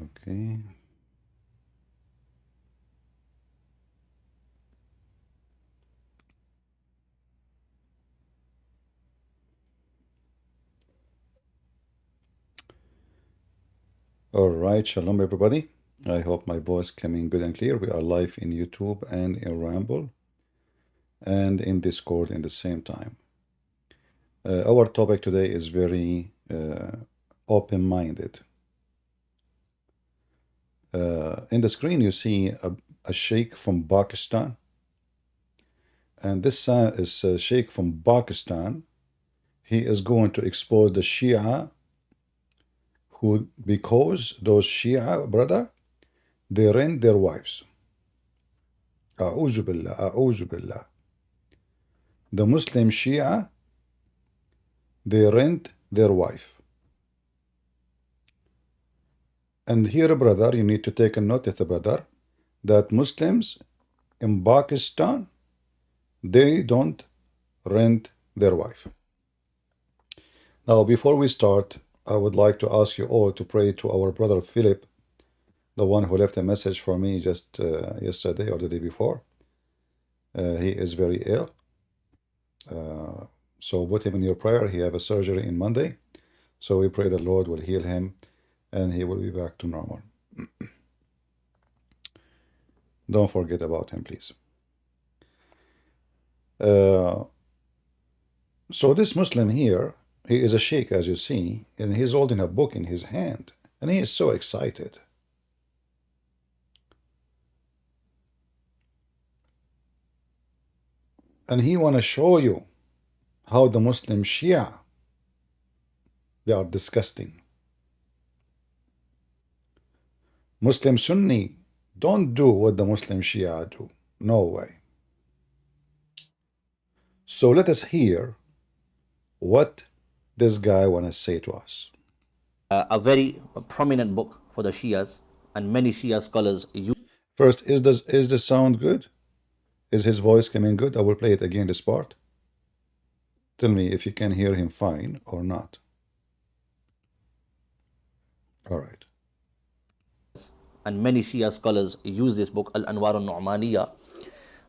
Okay. All right, shalom everybody. I hope my voice coming good and clear. We are live in YouTube and in Ramble and in Discord in the same time. Our topic today is very open-minded. In the screen you see a sheikh from Pakistan, and this is a sheikh from Pakistan. He is going to expose the Shia because those Shia, brother, they rent their wives. A'udhu billah, a'udhu billah. The Muslim Shia, they rent their wife. And here, brother, you need to take a notice, brother, that Muslims in Pakistan, they don't rent their wife. Now, before we start, I would like to ask you all to pray to our brother Philip, the one who left a message for me just yesterday or the day before. He is very ill. So put him in your prayer. He have a surgery in Monday. So we pray the Lord will heal him and he will be back to normal. Don't forget about him, please. So this Muslim here, he is a sheikh, as you see, and he's holding a book in his hand, and he is so excited. And he want to show you how the Muslim Shia, they are disgusting. Muslim Sunni don't do what the Muslim Shia do. No way. So let us hear what this guy want to say to us. A very prominent book for the Shias, and many Shia scholars use. First, is the sound good? Is his voice coming good? I will play it again, this part. Tell me if you can hear him fine or not. All right. And many Shia scholars use this book, Al-Anwar al-Nu'maniyah.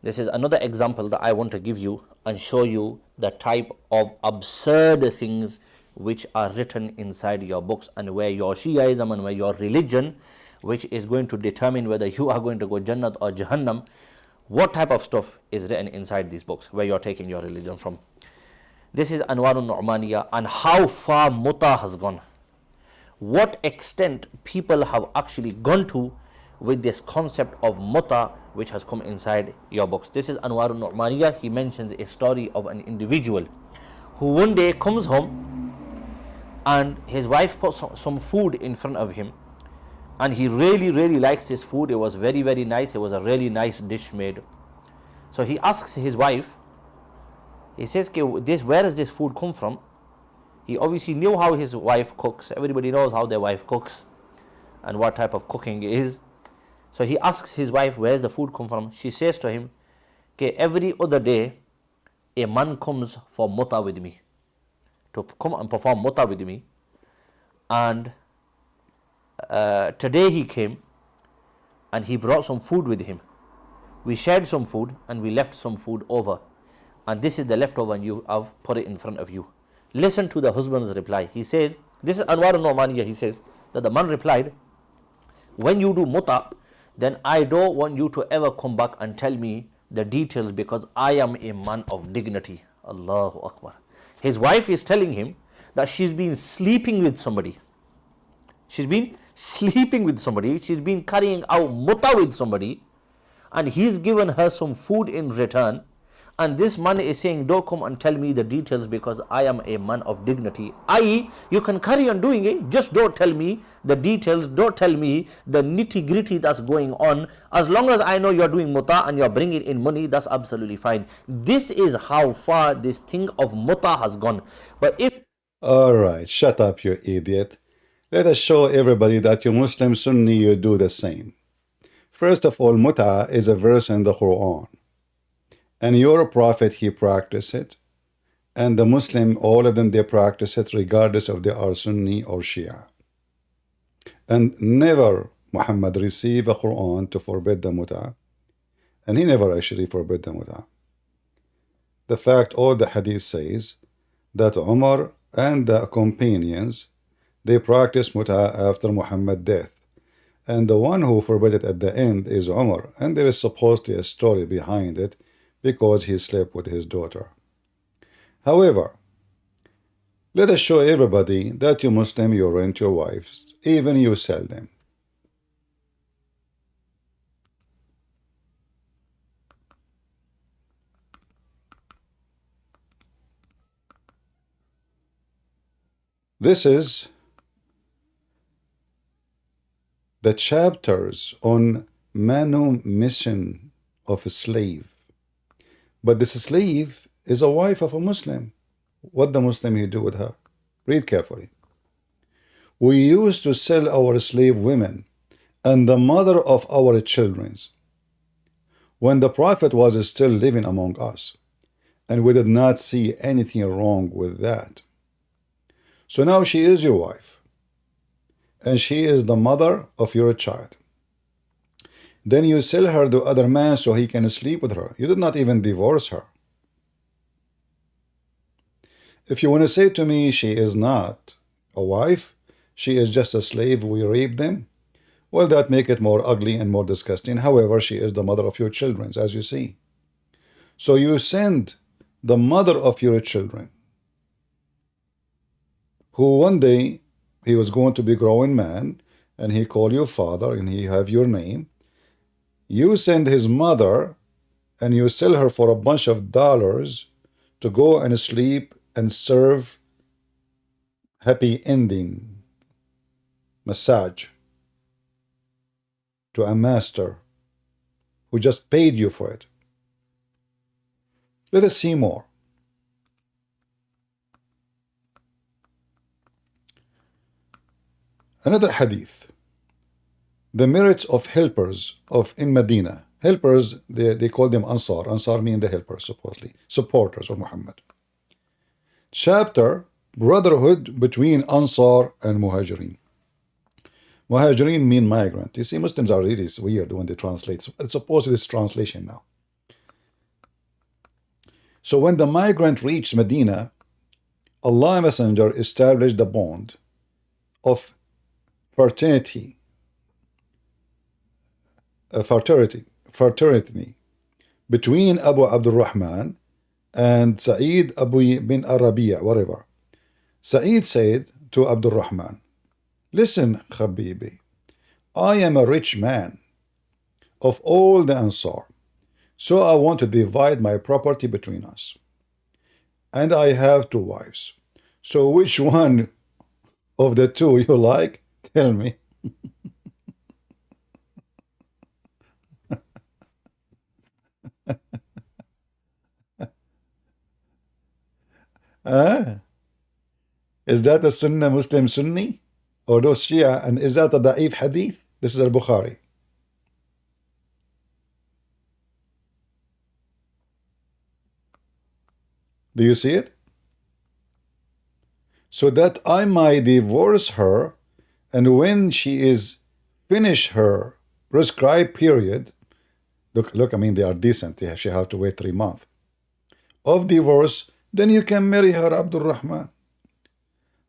This is another example that I want to give you and show you the type of absurd things which are written inside your books, and where your Shiaism and where your religion, which is going to determine whether you are going to go Jannat or Jahannam, what type of stuff is written inside these books, where you're taking your religion from. This is Anwar al-Nu'maniyah, and how far muta has gone. What extent people have actually gone to with this concept of muta, which has come inside your books. This is Anwar al-Nu'maniyah. He mentions a story of an individual who one day comes home and his wife puts some food in front of him, and he really likes this food. It was very nice. It was a really nice dish made. So he asks his wife, he says, where does this food come from? He obviously knew how his wife cooks. Everybody knows how their wife cooks and what type of cooking it is. So he asks his wife, where's the food come from? She says to him, every other day a man comes for muta with me, to come and perform muta with me, and today he came and he brought some food with him. We shared some food and we left some food over, and this is the leftover, and you have put it in front of you. Listen to the husband's reply. He says, this is Anwar al-Nu'maniyah. He says that the man replied, when you do muta, then I don't want you to ever come back and tell me the details, because I am a man of dignity. Allahu Akbar. His wife is telling him that she's been sleeping with somebody. She's been sleeping with somebody. She's been carrying out muta with somebody, and he's given her some food in return. And this man is saying, don't come and tell me the details, because I am a man of dignity. I.e., you can carry on doing it, just don't tell me the details, don't tell me the nitty gritty that's going on. As long as I know you're doing muta and you're bringing in money, that's absolutely fine. This is how far this thing of muta has gone. But if... All right, shut up, you idiot. Let us show everybody that you Muslim Sunni, you do the same. First of all, muta is a verse in the Quran. And your prophet, he practiced it. And the Muslim, all of them, they practice it regardless if they are Sunni or Shia. And never Muhammad received a Quran to forbid the muta. And he never actually forbid the muta. The fact all the hadith says that Umar and the companions, they practiced muta after Muhammad's death. And the one who forbid it at the end is Umar. And there is supposedly a story behind it because he slept with his daughter. However, let us show everybody that you Muslim, you rent your wives, even you sell them. This is the chapters on manumission of a slave. But this slave is a wife of a Muslim. What the Muslim he do with her? Read carefully. We used to sell our slave women and the mother of our children when the Prophet was still living among us, and we did not see anything wrong with that. So now she is your wife, and she is the mother of your child. Then you sell her to other man so he can sleep with her. You did not even divorce her. If you want to say to me she is not a wife, she is just a slave, we rape them, well, that make it more ugly and more disgusting. However, she is the mother of your children, as you see. So you send the mother of your children, who one day he was going to be growing man, and he call you father, and he have your name. You send his mother, and you sell her for a bunch of dollars to go and sleep and serve happy ending massage to a master who just paid you for it. Let us see more. Another hadith. The merits of helpers of in Medina. Helpers, they call them Ansar. Ansar mean the helpers, supposedly. Supporters of Muhammad. Chapter, brotherhood between Ansar and Muhajirin. Muhajirin mean migrant. You see, Muslims are really weird when they translate. It's supposedly it's translation now. So when the migrant reached Medina, Allah Messenger established the bond of fraternity between Abu Abdul Rahman and Sa'id Abu bin Arabiya, whatever. Sa'id said to Abdul Rahman, listen, Habibi, I am a rich man of all the Ansar, so I want to divide my property between us. And I have 2 wives. So which one of the 2 you like? Tell me. Is that a Sunnah Muslim Sunni? Or those Shia? And is that a Da'if Hadith? This is al-Bukhari. Do you see it? So that I might divorce her, and when she is finished her prescribed period, look, I mean, they are decent. She have to wait 3 months of divorce, then you can marry her, Abdul Rahman.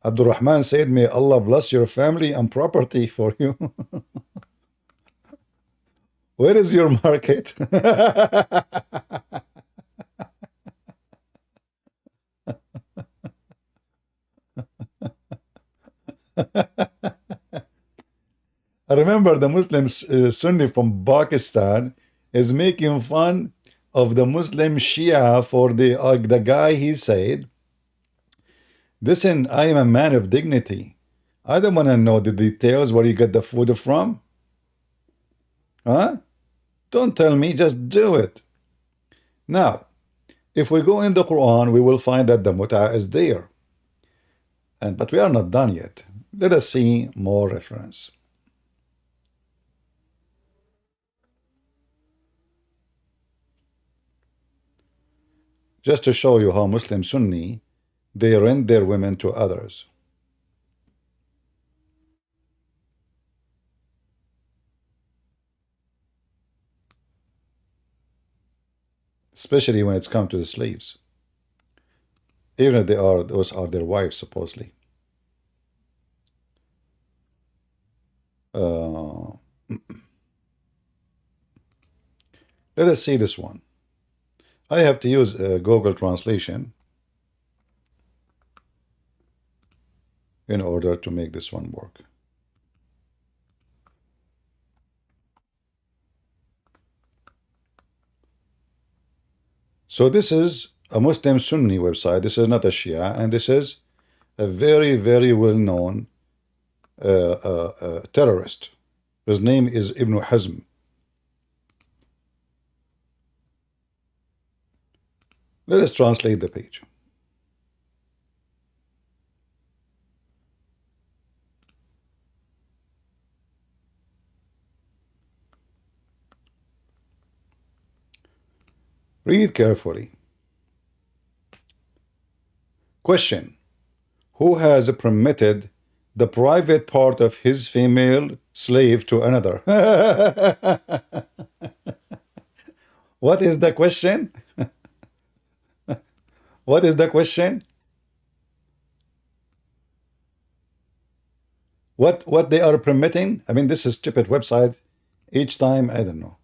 Abdul Rahman said, may Allah bless your family and property for you. Where is your market? I remember the Muslim Sunni from Pakistan is making fun of the Muslim Shia for the guy. He said, listen, I am a man of dignity. I don't want to know the details where you get the food from. Huh? Don't tell me, just do it. Now, if we go in the Quran, we will find that the muta is there. But we are not done yet. Let us see more reference. Just to show you how Muslim Sunni, they rent their women to others. especially when it's come to the slaves, even if those are their wives supposedly. Let us see this one. I have to use Google Translation in order to make this one work. So this is a Muslim Sunni website. This is not a Shia, and this is a very, very well-known terrorist. His name is Ibn Hazm. Let us translate the page. Read carefully. Question: who has permitted the private part of his female slave to another? What is the question? What is the question? What they are permitting? I mean, this is stupid website. Each time, I don't know.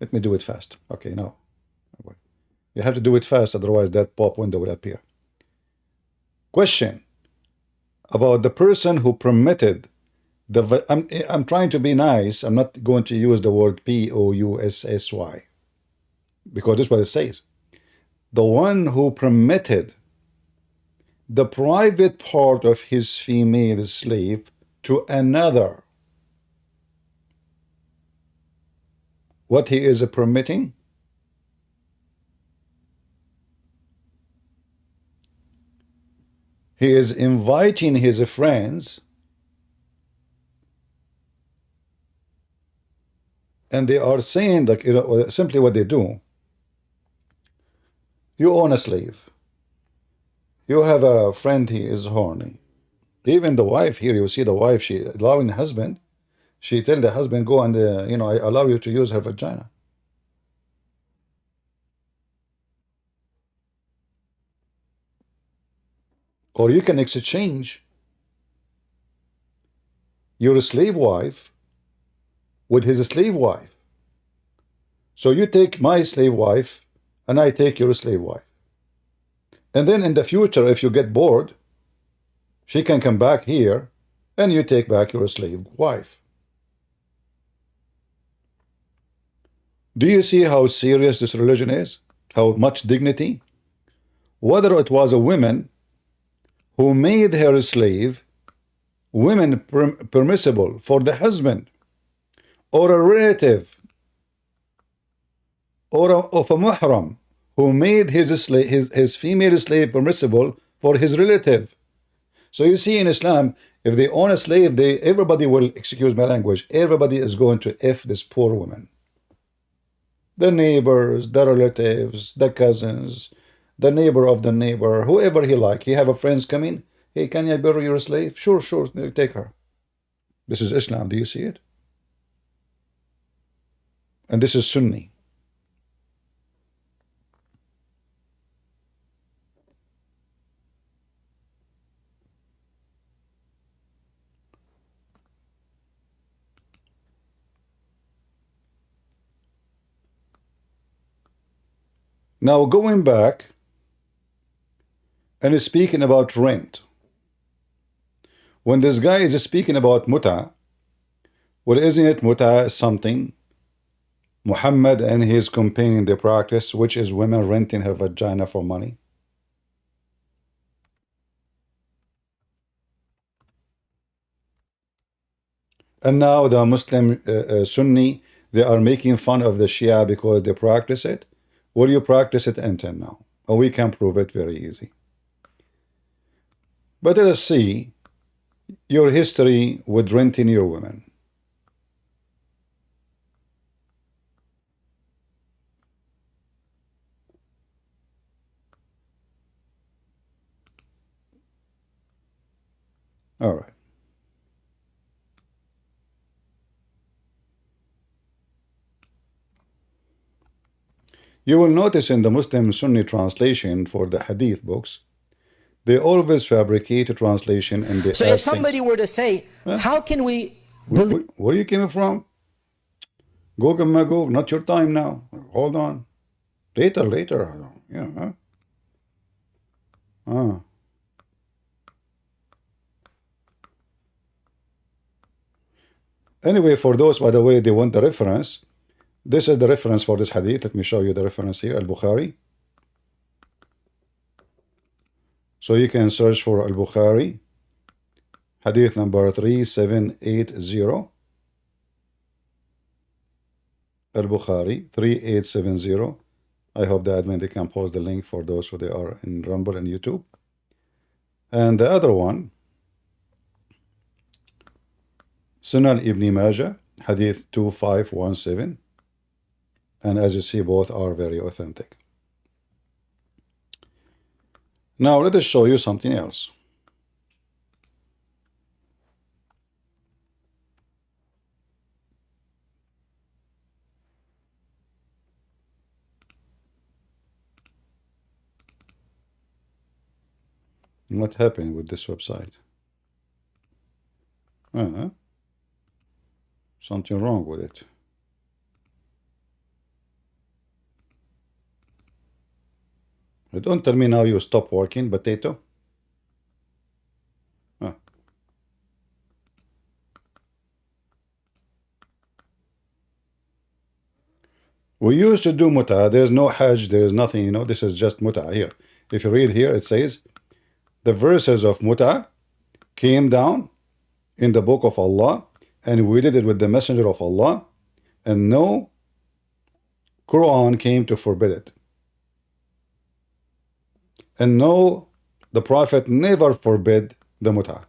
Let me do it fast. Okay, now. You have to do it fast, otherwise that pop window will appear. Question about the person who permitted the... I'm trying to be nice. I'm not going to use the word P-O-U-S-S-Y because this is what it says. The one who permitted the private part of his female slave to another. What he is permitting? He is inviting his friends, and they are saying that, simply what they do. You own a slave. You have a friend, he is horny. Even the wife here, you see the wife, she allowing the husband, she tell the husband, go and, I allow you to use her vagina. Or you can exchange your slave wife with his slave wife. So you take my slave wife, and I take your slave wife. And then in the future, if you get bored, she can come back here, and you take back your slave wife. Do you see how serious this religion is? How much dignity? Whether it was a woman who made her slave, women permissible for the husband, or a relative, or of a muhram who made his female slave permissible for his relative. So you see in Islam, if they own a slave, everybody will, excuse my language, everybody is going to F this poor woman. The neighbors, the relatives, the cousins, the neighbor of the neighbor, whoever he like. He have a friends coming. Hey, can I borrow your slave? Sure, take her. This is Islam. Do you see it? And this is Sunni. Now going back and speaking about rent. When this guy is speaking about muta, well, isn't it muta something Muhammad and his companion they practice, which is women renting her vagina for money? And now the Muslim Sunni, they are making fun of the Shia because they practice it. Will you practice it until now? Or we can prove it very easy. But let us see your history with renting your women. All right. You will notice in the Muslim Sunni translation for the Hadith books, they always fabricate a translation and they So add if somebody things. were to say, how can we believe? Where are you coming from? Go, not your time now. Hold on. Later. Yeah. Anyway, for those, by the way, they want the reference. This is the reference for this hadith. Let me show you the reference here, Al-Bukhari. So you can search for Al-Bukhari, hadith number 3780. Al-Bukhari 3870. I hope the admin they can post the link for those who they are in Rumble and YouTube. And the other one, Sunan Ibn Majah, hadith 2517. And as you see, both are very authentic. Now let us show you something else. What happened with this website? Something wrong with it. Don't tell me now you stop working, potato. We used to do muta. There's no hajj. There is nothing, this is just muta here. If you read here, it says, the verses of muta came down in the book of Allah, and we did it with the messenger of Allah, and no Quran came to forbid it. And no, the Prophet never forbid the muta.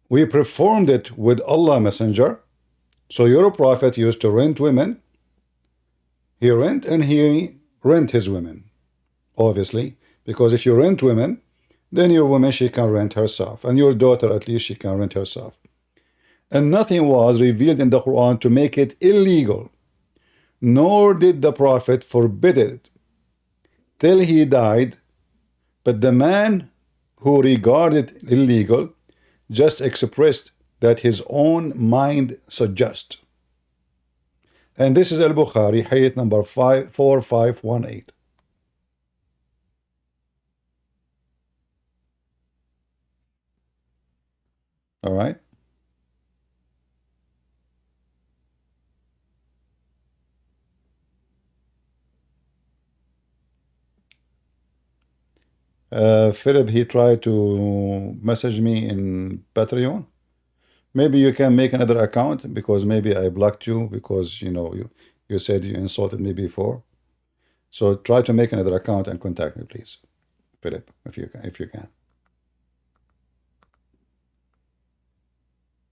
We performed it with Allah Messenger. So your Prophet used to rent women. He rent his women. Obviously, because if you rent women, then your woman, she can rent herself. And your daughter, at least, she can rent herself. And nothing was revealed in the Quran to make it illegal. Nor did the Prophet forbid it till he died. But the man who regarded it illegal just expressed that his own mind suggests. And this is Al-Bukhari, hadith number 4518. All right. Philip, he tried to message me in Patreon. Maybe you can make another account, because maybe I blocked you because you said you insulted me before. So try to make another account and contact me, please, Philip, if you can.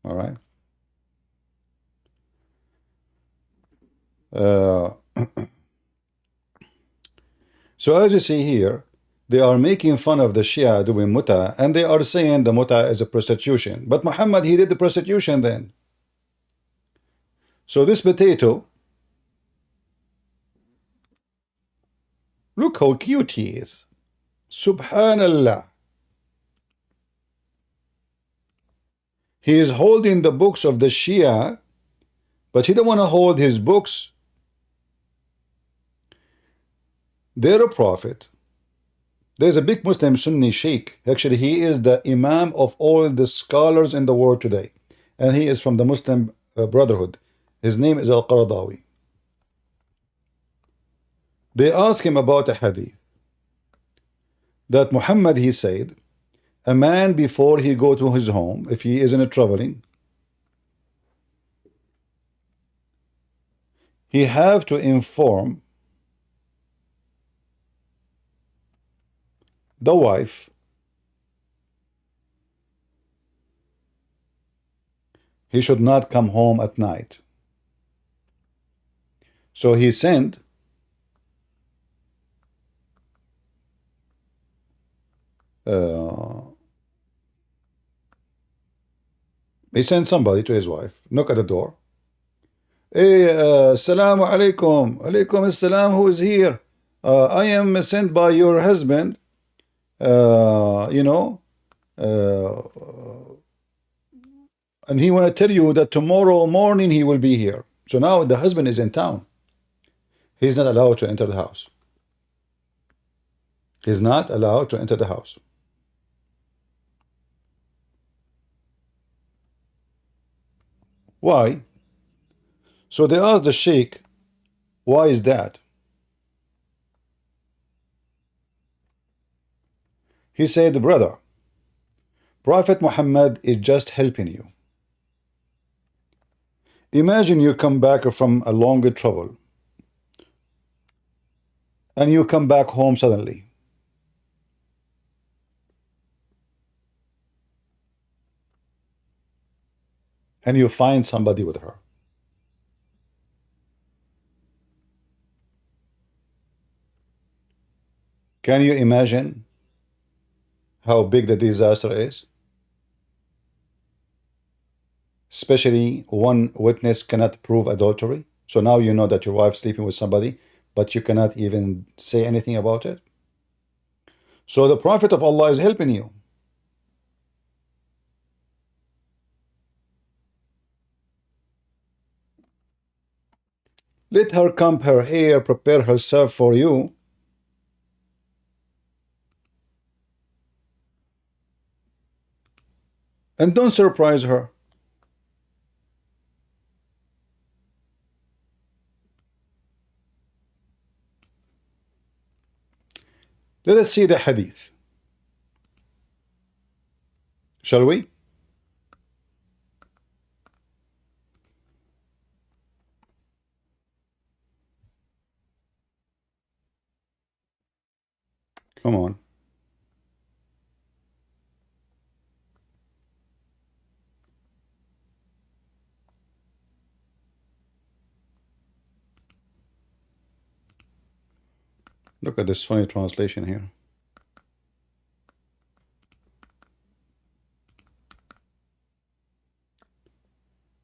All right. So as you see here, they are making fun of the Shia doing muta, and they are saying the muta is a prostitution. But Muhammad, he did the prostitution then. So this potato, look how cute he is. Subhanallah. He is holding the books of the Shia, but he don't want to hold his books. They're a prophet. There's a big Muslim Sunni sheikh. Actually, he is the imam of all the scholars in the world today. And he is from the Muslim Brotherhood. His name is Al-Qaradawi. They ask him about a hadith. That Muhammad, he said, a man before he go to his home, if he is in a traveling, he have to inform the wife he should not come home at night. So he sent somebody to his wife, knock at the door, Hey, Assalamu alaikum. Alaikum assalam. Who is here? I am sent by your husband. You know, and he want to tell you that tomorrow morning he will be here. So now the husband is in town. He's not allowed to enter the house. He's not allowed to enter the house. Why? So they asked the sheikh, why is that? He said, brother, Prophet Muhammad is just helping you. Imagine you come back from a long travel and you come back home suddenly. And you find somebody with her. Can you imagine how big the disaster is? Especially one witness cannot prove adultery. So now you know that your wife's sleeping with somebody, but you cannot even say anything about it. So the Prophet of Allah is helping you. Let her comb her hair, prepare herself for you. And don't surprise her. Let us see the hadith. Shall we? Come on. Look at this funny translation here.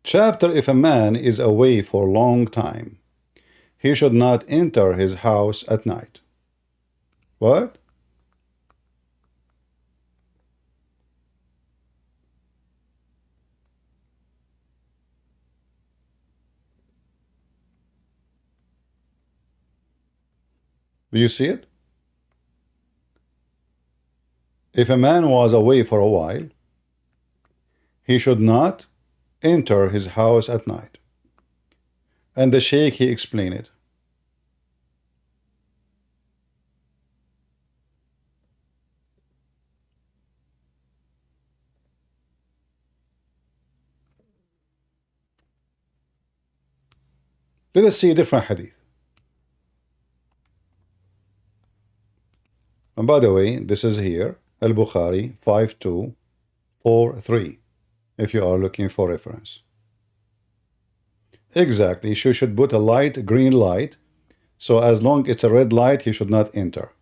Chapter, if a man is away for a long time, he should not enter his house at night. What? Do you see it? If a man was away for a while, he should not enter his house at night. And the sheikh, he explained it. Let us see a different hadith. And by the way, this is here, Al-Bukhari 5243, if you are looking for reference. Exactly, she should put a light, green light, so as long it's a red light, he should not enter.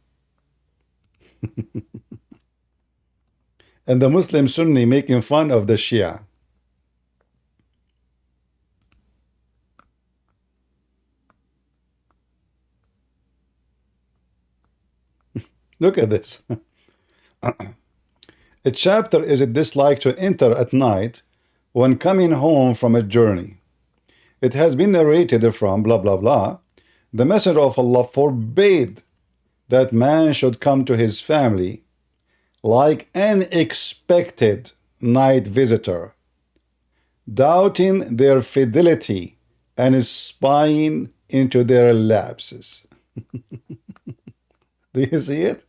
And the Muslim Sunni making fun of the Shia. Look at this. A chapter is a dislike to enter at night when coming home from a journey. It has been narrated from blah blah blah. The Messenger of Allah forbade that man should come to his family like an expected night visitor, doubting their fidelity and spying into their lapses. Do you see it?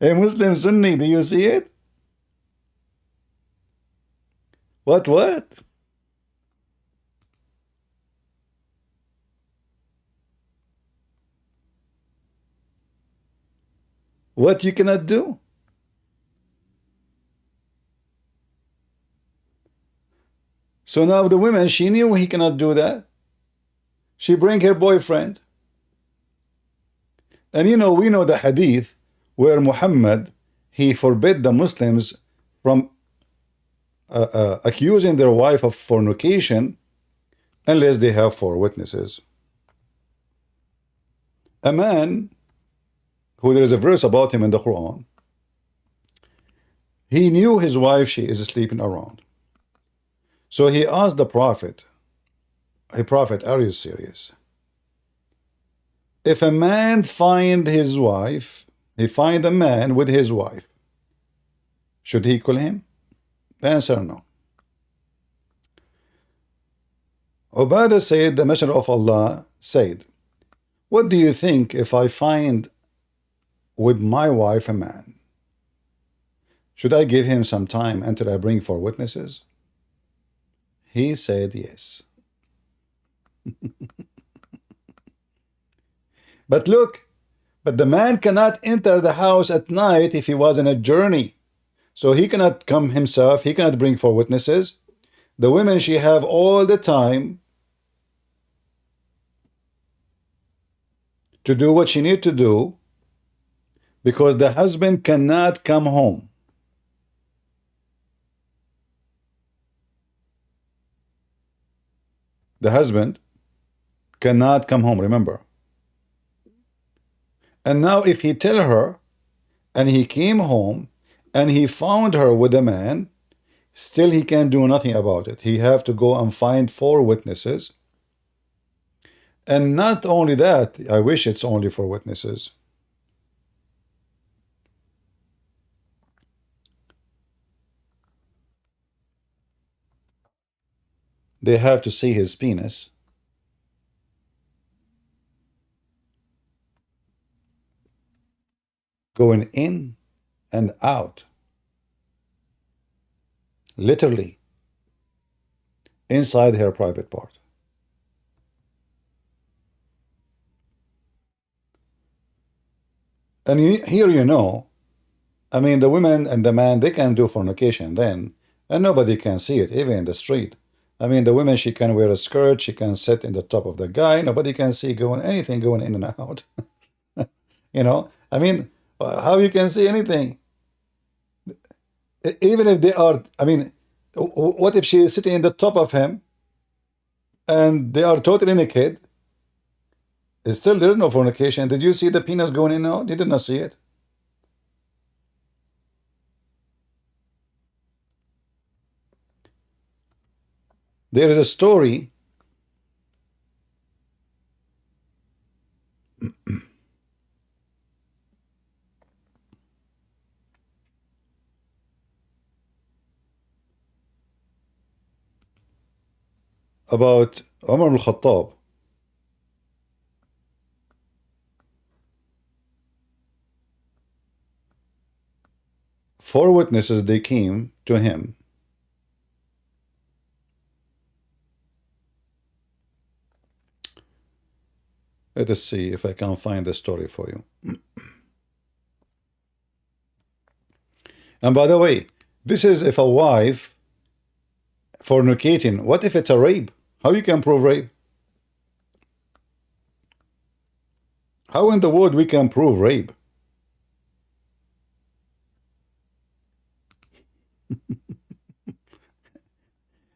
A Muslim Sunni, do you see it? What? What you cannot do? So now the woman, she knew he cannot do that. She bring her boyfriend. And you know, we know the hadith where Muhammad, he forbid the Muslims from accusing their wife of fornication unless they have 4 witnesses. A man who there is a verse about him in the Quran, he knew his wife, she is sleeping around. So he asked the Prophet, "Hey Prophet, are you serious? If a man find his wife, he find a man with his wife, should he kill him?" The answer, no. Ubadah said, the Messenger of Allah said, "What do you think if I find with my wife a man? Should I give him some time until I bring 4 witnesses?" He said yes. But look, but the man cannot enter the house at night if he was on a journey. So he cannot come himself, he cannot bring 4 witnesses. The women, she have all the time to do what she need to do because the husband cannot come home. The husband cannot come home, remember. And now if he tell her and he came home and he found her with a man, still he can't do nothing about it. He have to go and find 4 witnesses. And not only that, I wish it's only 4 witnesses. They have to see his penis. Going in and out. Literally. Inside her private part. And here you know, I mean, the women and the man, they can do fornication then, and nobody can see it, even in the street. I mean, the women, she can wear a skirt, she can sit in the top of the guy, nobody can see anything going in and out. You know, I mean, how you can see anything? Even if they are, I mean, what if she is sitting in the top of him and they are totally naked? Still, there is no fornication. Did you see the penis going in and out? You did not see it. There is a story about Umar al-Khattab. 4 witnesses, they came to him. Let us see if I can find the story for you. And by the way, this is if a wife fornicating. What if it's a rape? How you can prove rape? How in the world we can prove rape?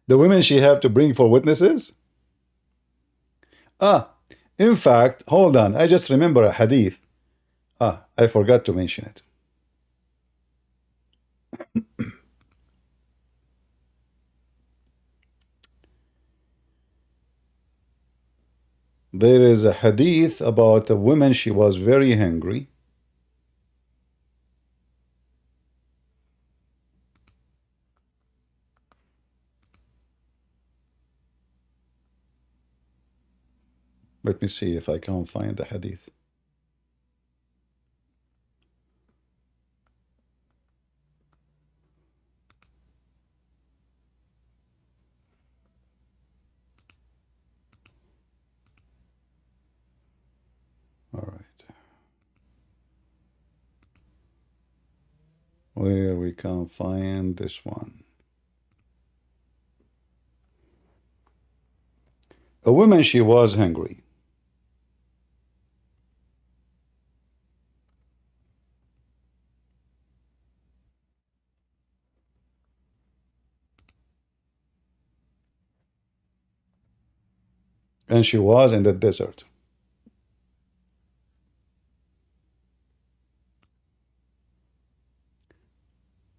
The women, she have to bring 4 witnesses? In fact, hold on, I just remember a hadith. I forgot to mention it. There is a hadith about a woman, she was very hungry. Let me see if I can find the hadith. All right. Where we can find this one. A woman, she was hungry. and she was in the desert.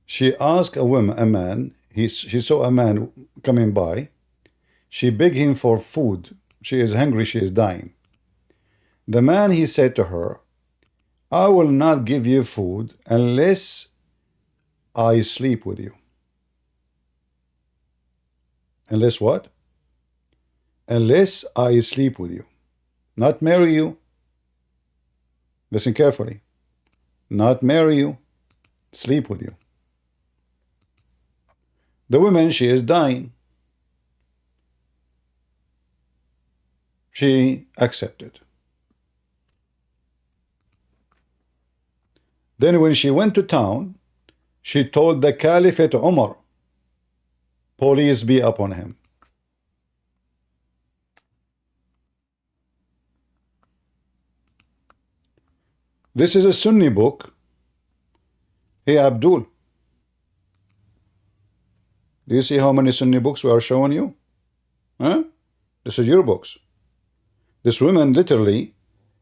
She asked a man, she saw a man coming by. She begged him for food. She is hungry, she is dying. The man, he said to her, I will not give you food unless I sleep with you. Unless what? Unless I sleep with you. Not marry you. Listen carefully. Not marry you. Sleep with you. The woman, she is dying. She accepted. Then when she went to town, she told the Caliphate Umar, police be upon him. This is a Sunni book. Hey Abdul, do you see how many Sunni books we are showing you? Huh? This is your books. This woman literally,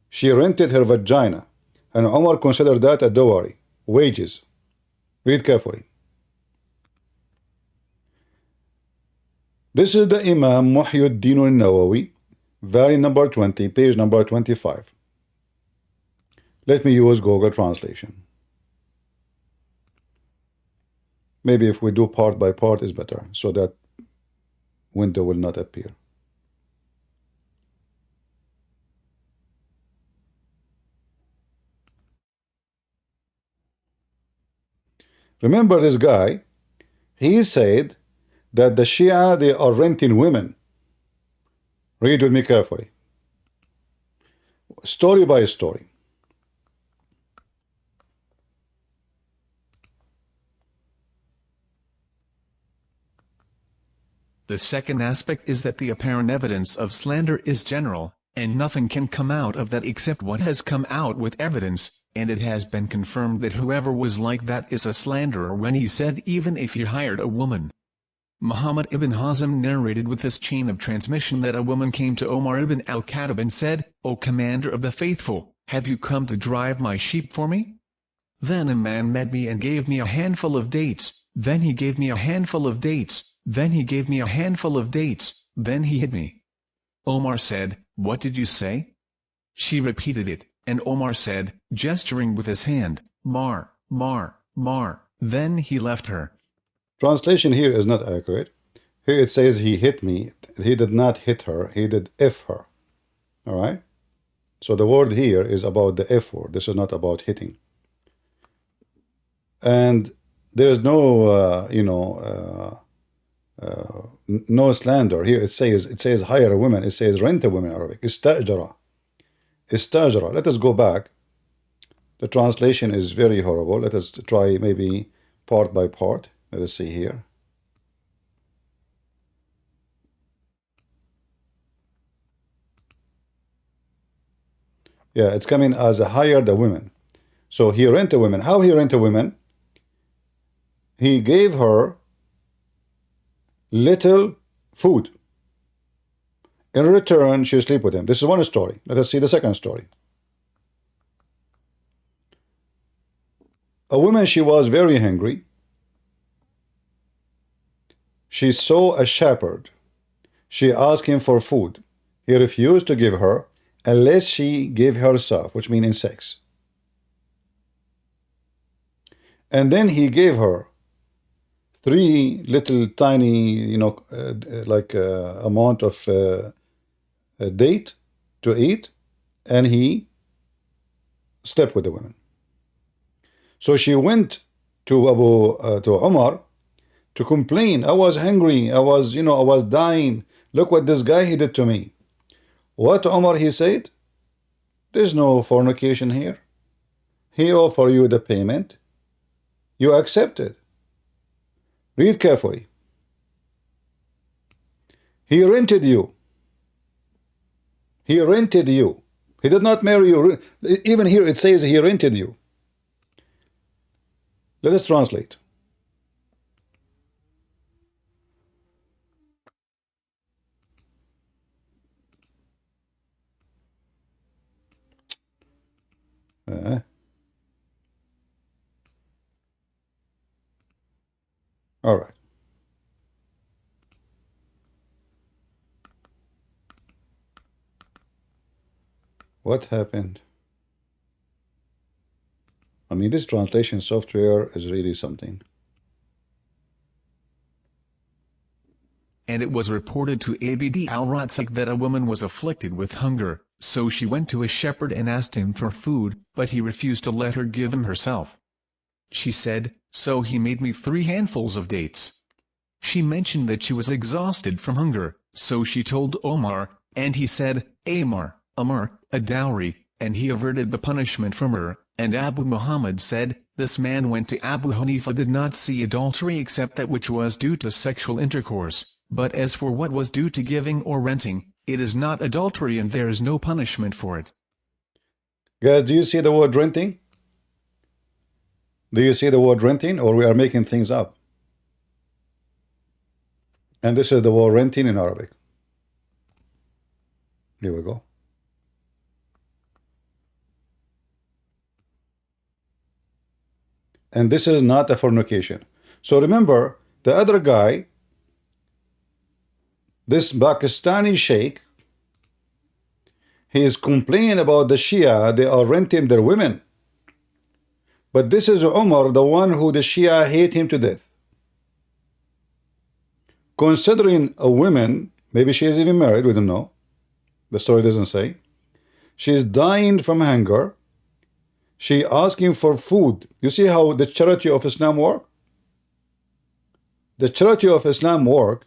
she rented her vagina, and Umar considered that a dowry, wages. Read carefully. This is the Imam Muhyiddin al-Nawawi, volume number 20, page number 25. Let me use Google Translation. Maybe if we do part by part is better, so that window will not appear. Remember this guy, he said that the Shia, they are renting women. Read with me carefully. Story by story. The second aspect is that the apparent evidence of slander is general, and nothing can come out of that except what has come out with evidence, and it has been confirmed that whoever was like that is a slanderer when he said even if he hired a woman. Muhammad ibn Hazm narrated with this chain of transmission that a woman came to Omar ibn al-Khattab and said, O Commander of the Faithful, have you come to drive my sheep for me? Then a man met me and gave me a handful of dates, then he gave me a handful of dates, then he gave me a handful of dates, then he hit me. Omar said, What did you say? She repeated it, and Omar said, gesturing with his hand, Mar, Mar, Mar, then he left her. Translation here is not accurate. Here it says he hit me. He did not hit her. He did F her. All right? So the word here is about the F word. This is not about hitting. And there is no, no slander. Here it says hire a woman. It says rent a woman in Arabic. Istajara. Istajara. Let us go back. The translation is very horrible. Let us try maybe part by part. Let us see here. Yeah, it's coming as a hired a woman. So he rent a woman. How he rent a woman? He gave her little food. In return, she sleep with him. This is one story. Let us see the second story. A woman, she was very hungry. She saw a shepherd. She asked him for food. He refused to give her unless she gave herself, which means in sex. And then he gave her 3 little tiny, amount of a date to eat, and he slept with the women. So she went to to Umar to complain. I was hungry. I was dying. Look what this guy he did to me. What Umar he said? There's no fornication here. He offered you the payment. You accepted. Read carefully. He rented you. He rented you. He did not marry you. Even here it says he rented you. Let us translate. Uh, all right. What happened? I mean, this translation software is really something. And it was reported to Abd al-Razzaq that a woman was afflicted with hunger, so she went to a shepherd and asked him for food, but he refused to let her give him herself. She said, so he made me 3 handfuls of dates. She mentioned that she was exhausted from hunger, so she told Omar, and he said, Amar, a dowry, and he averted the punishment from her. And Abu Muhammad said, this man went to Abu Hanifa, did not see adultery except that which was due to sexual intercourse, but as for what was due to giving or renting, it is not adultery and there is no punishment for it. Guys, do you see the word renting? Do you see the word renting, or we are making things up? And this is the word renting in Arabic. Here we go. And this is not a fornication. So remember, the other guy, this Pakistani sheikh, he is complaining about the Shia, they are renting their women. But this is Umar, the one who the Shia hate him to death. Considering a woman, maybe she is even married, we don't know. The story doesn't say. She is dying from hunger. She asking for food. You see how the charity of Islam work? The charity of Islam work.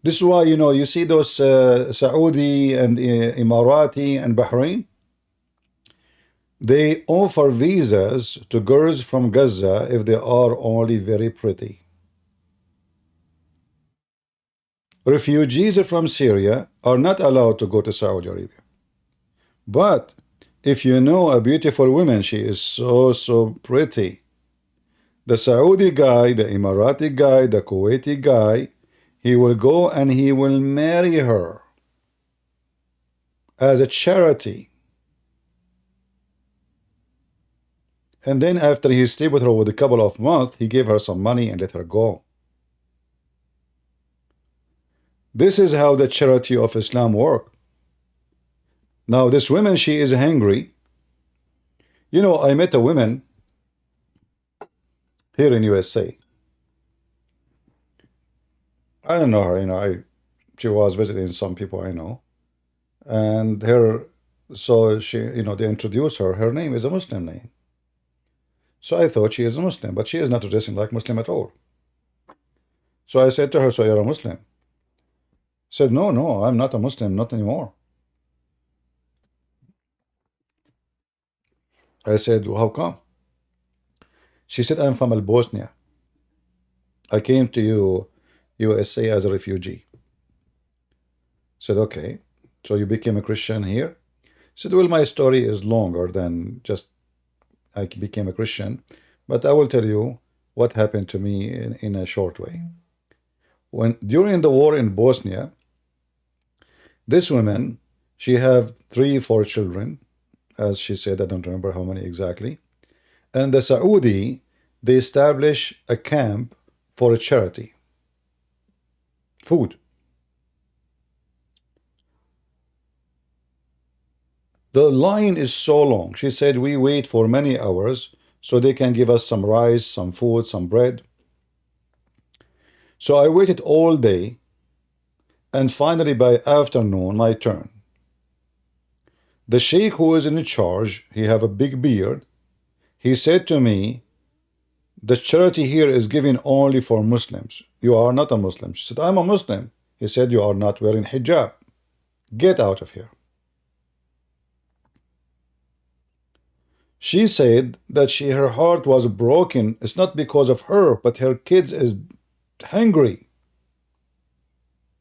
This is why, you know, you see those Saudi and Emirati and Bahrain. They offer visas to girls from Gaza if they are only very pretty. Refugees from Syria are not allowed to go to Saudi Arabia. But if you know a beautiful woman, she is so pretty. The Saudi guy, the Emirati guy, the Kuwaiti guy, he will go and he will marry her as a charity. And then after he stayed with her with a couple of months, he gave her some money and let her go. This is how the charity of Islam work. Now this woman, she is hungry. You know, I met a woman here in USA. I don't know her, you know, she was visiting some people I know. And so she, you know, they introduced her. Her name is a Muslim name. So I thought she is a Muslim, but she is not dressing like Muslim at all. So I said to her, so you're a Muslim? She said, no, I'm not a Muslim, not anymore. I said, well, how come? She said, I'm from Bosnia. I came to USA as a refugee. I said, okay, so you became a Christian here? She said, well, my story is longer than just I became a Christian, but I will tell you what happened to me in a short way. During the war in Bosnia, this woman, she have 3-4 children, as she said, I don't remember how many exactly. And the Saudi, they establish a camp for a charity. Food. The line is so long. She said, we wait for many hours so they can give us some rice, some food, some bread. So I waited all day, and finally by afternoon, my turn. The sheikh who is in charge, he have a big beard. He said to me, the charity here is given only for Muslims. You are not a Muslim. She said, I'm a Muslim. He said, you are not wearing hijab. Get out of here. She said that her heart was broken. It's not because of her, but her kids is hungry.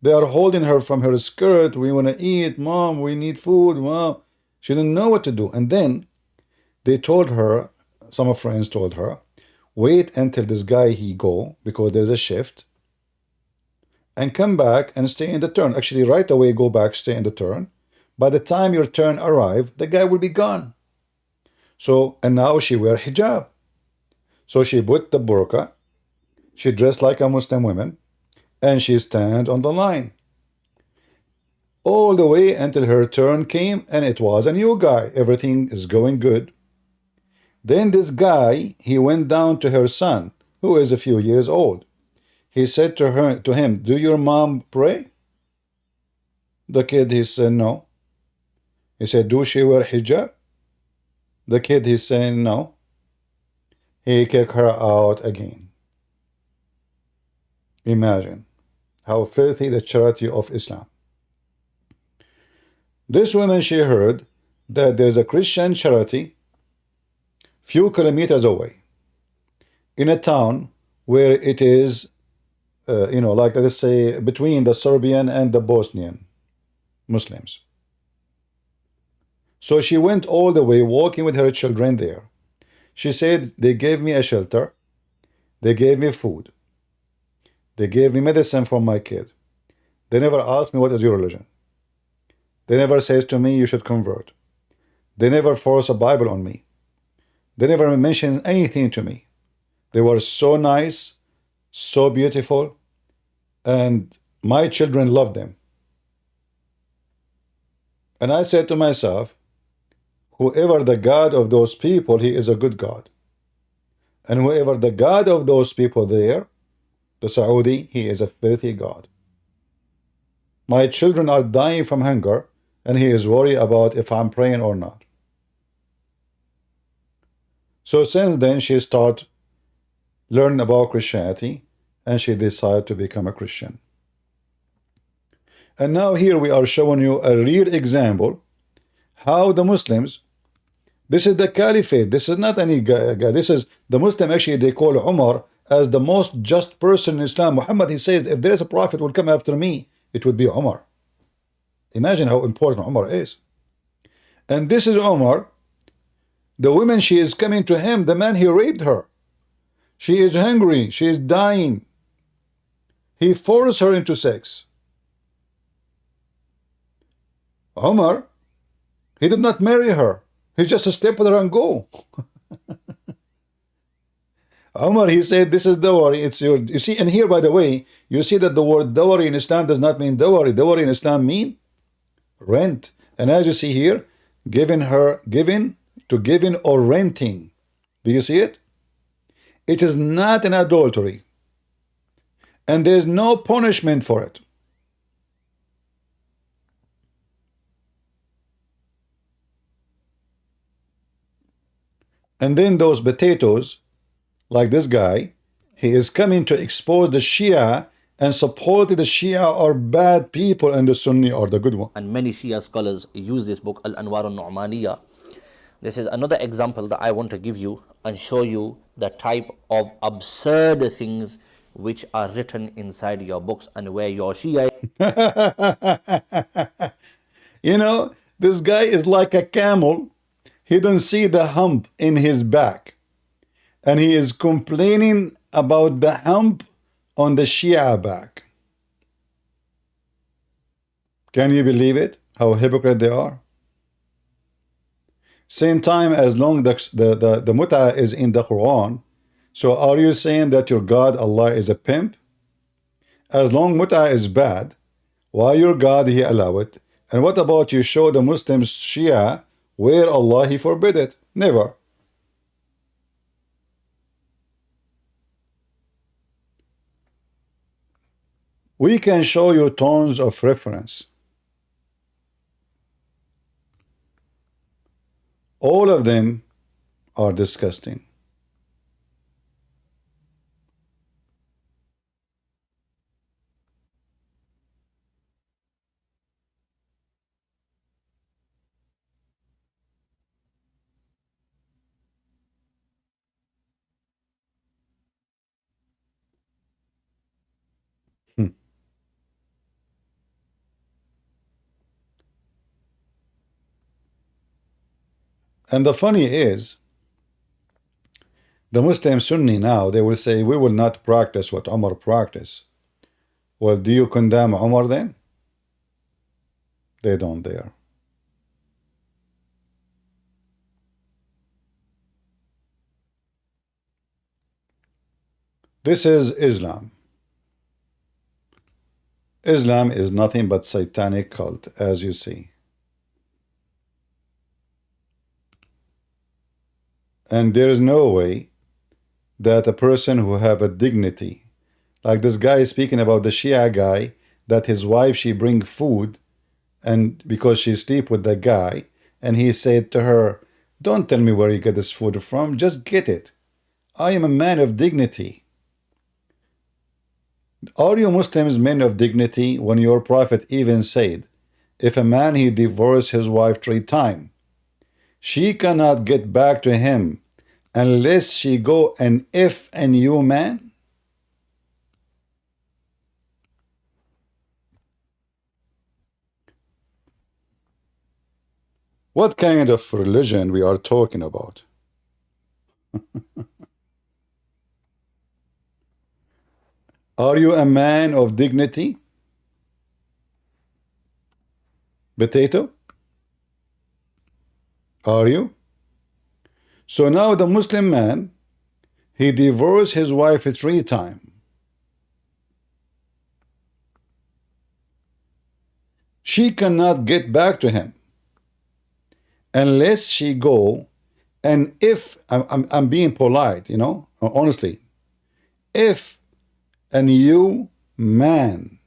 They are holding her from her skirt. We want to eat, mom. We need food, mom. She didn't know what to do. And then they told her, some of her friends told her, wait until this guy he go, because there's a shift, and come back and stay in the turn. Actually, right away, go back, stay in the turn. By the time your turn arrive, the guy will be gone. So, and now she wear hijab. So she put the burqa, she dressed like a Muslim woman, and she stand on the line. All the way until her turn came, and it was a new guy. Everything is going good. Then this guy, he went down to her son, who is a few years old. He said to him, "Do your mom pray?" The kid, he said, "No." He said, "Do she wear hijab?" The kid, he's saying, "No." He kicked her out again. Imagine how filthy the charity of Islam. This woman, she heard that there's a Christian charity few kilometers away in a town where it is, like let's say between the Serbian and the Bosnian Muslims. So she went all the way walking with her children there. She said, they gave me a shelter, they gave me food, they gave me medicine for my kid. They never asked me what is your religion. They never says to me you should convert. They never force a Bible on me. They never mention anything to me. They were so nice, so beautiful, and my children loved them. And I said to myself, whoever the God of those people, he is a good God. And whoever the God of those people there, the Saudi, he is a filthy God. My children are dying from hunger, and he is worried about if I'm praying or not. So since then, she started learning about Christianity, and she decided to become a Christian. And now here we are showing you a real example how the Muslims, this is the caliphate, this is not any guy, this is the Muslim. Actually, they call Umar as the most just person in Islam. Muhammad, he says, if there is a prophet will come after me, it would be Umar. Imagine how important Umar is. And this is Umar. The woman, she is coming to him, the man, he raped her. She is hungry, she is dying. He forced her into sex. Umar, he did not marry her. He just slept with her and go. Umar, he said, this is dowry, it's your, you see, and here, by the way, you see that the word dowry in Islam does not mean dowry. Dowry in Islam mean rent. And as you see here, given or renting. Do you see it? It is not an adultery. And there is no punishment for it. And then those potatoes, like this guy, he is coming to expose the Shia and support the Shia are bad people and the Sunni are the good one. And many Shia scholars use this book, Al-Anwar al-Nu'maniyah. This is another example that I want to give you and show you the type of absurd things which are written inside your books and where your Shia. You know, this guy is like a camel. He don't see the hump in his back. And he is complaining about the hump on the Shia back. Can you believe it? How hypocrite they are. Same time, as long the muta is in the Quran, so are you saying that your God Allah is a pimp? As long muta is bad, why your God he allow it? And what about you show the Muslims Shia where Allah he forbid it? Never. We can show you tons of reference. All of them are disgusting. And the funny is, the Muslim Sunni now, they will say, we will not practice what Umar practiced. Well, do you condemn Umar then? They don't dare. This is Islam. Islam is nothing but satanic cult, as you see. And there is no way that a person who have a dignity, like this guy is speaking about the Shia guy, that his wife, she bring food, and because she sleep with the guy, and he said to her, don't tell me where you get this food from, just get it. I am a man of dignity. Are you Muslims men of dignity when your prophet even said, if a man he divorced his wife 3 times, she cannot get back to him unless she go and if a new man? What kind of religion we are talking about? Are you a man of dignity? Potato? Are you? So now the Muslim man, he divorced his wife 3 times. She cannot get back to him unless she go, and if, I'm being polite, you know, honestly, if a new man,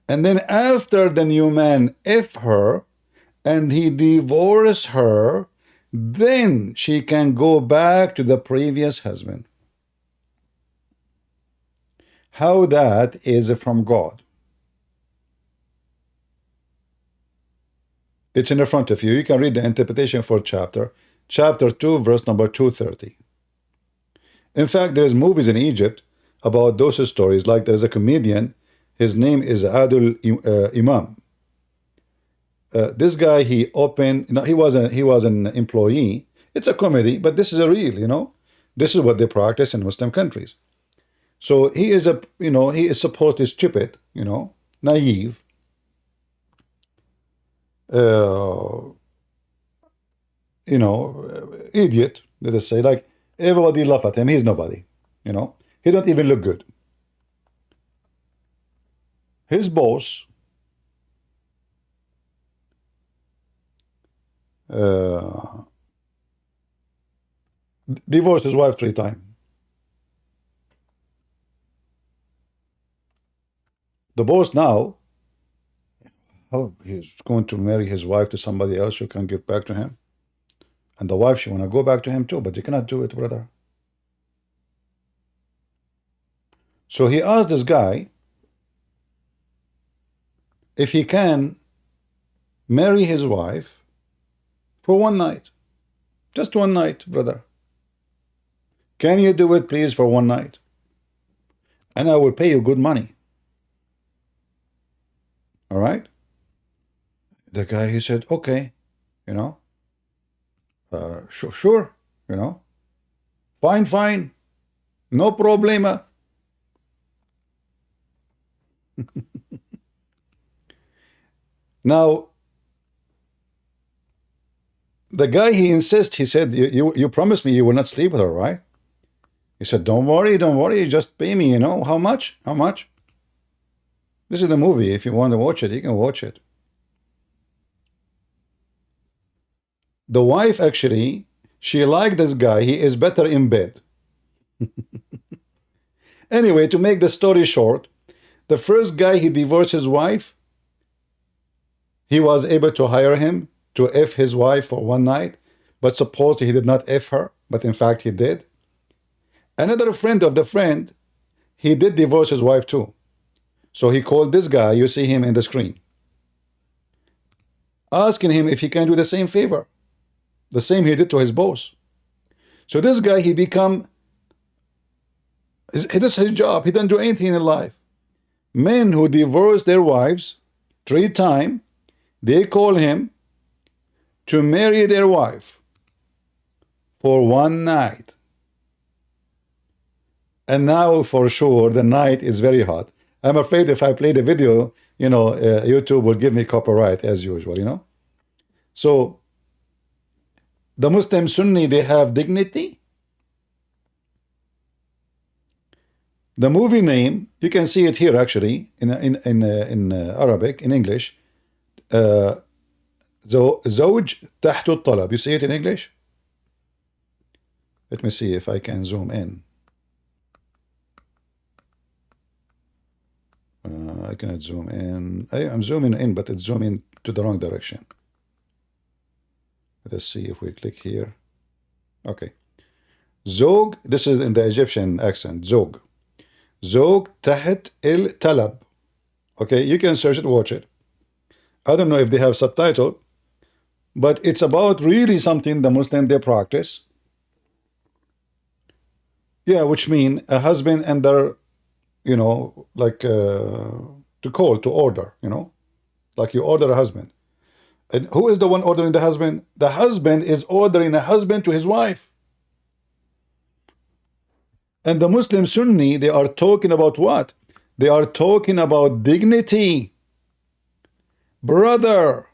and then after the new man, if her, and he divorced her, then she can go back to the previous husband. How that is from God? It's in the front of you. You can read the interpretation for chapter 2, verse number 230. In fact, there's movies in Egypt about those stories. Like there's a comedian, his name is Adul Imam. This guy, he opened, you know, he was an employee. It's a comedy, but this is a real, you know, this is what they practice in Muslim countries. So he is a, you know, he is supposedly stupid, you know, naive, you know, idiot, let us say. Like everybody laugh at him. He's nobody, you know. He don't even look good. His boss divorced his wife 3 times. The boss now, oh, he's going to marry his wife to somebody else who can get back to him. And the wife, she want to go back to him too, but you cannot do it, brother. So he asked this guy if he can marry his wife for 1 night. Just 1 night, brother. Can you do it, please, for 1 night? And I will pay you good money. All right? The guy, he said, okay, you know, sure, you know, fine, no problema. Now, the guy, he insists, he said, you promised me you will not sleep with her, right? He said, don't worry, just pay me, you know. How much? This is the movie. If you want to watch it, you can watch it. The wife, actually, she liked this guy. He is better in bed. Anyway, to make the story short, the first guy, he divorced his wife. He was able to hire him to F his wife for 1 night, but supposedly he did not F her, but in fact he did. Another friend of the friend, he did divorce his wife too. So he called this guy, you see him in the screen, asking him if he can do the same favor, the same he did to his boss. So this guy, he does his job. He doesn't do anything in life. Men who divorce their wives 3 times, they call him to marry their wife for 1 night. And now, for sure, the night is very hot. I'm afraid if I play the video, you know, YouTube will give me copyright as usual, you know. So, the Muslim Sunni, they have dignity. The movie name, you can see it here actually in Arabic, in English. زوج تحت الطلب. You see it in English? Let me see if I can zoom in. I cannot zoom in. I'm zooming in, but it's zooming to the wrong direction. Let us see if we click here. Okay. Zog, this is in the Egyptian accent. Zog. Zog تحت الطلب. Okay, you can search it, watch it. I don't know if they have subtitle, but it's about really something the Muslim they practice. Yeah, which mean a husband and their, like to call, to order, like you order a husband. And who is the one ordering the husband? The husband is ordering a husband to his wife. And the Muslim Sunni, they are talking about what? They are talking about dignity. Brother.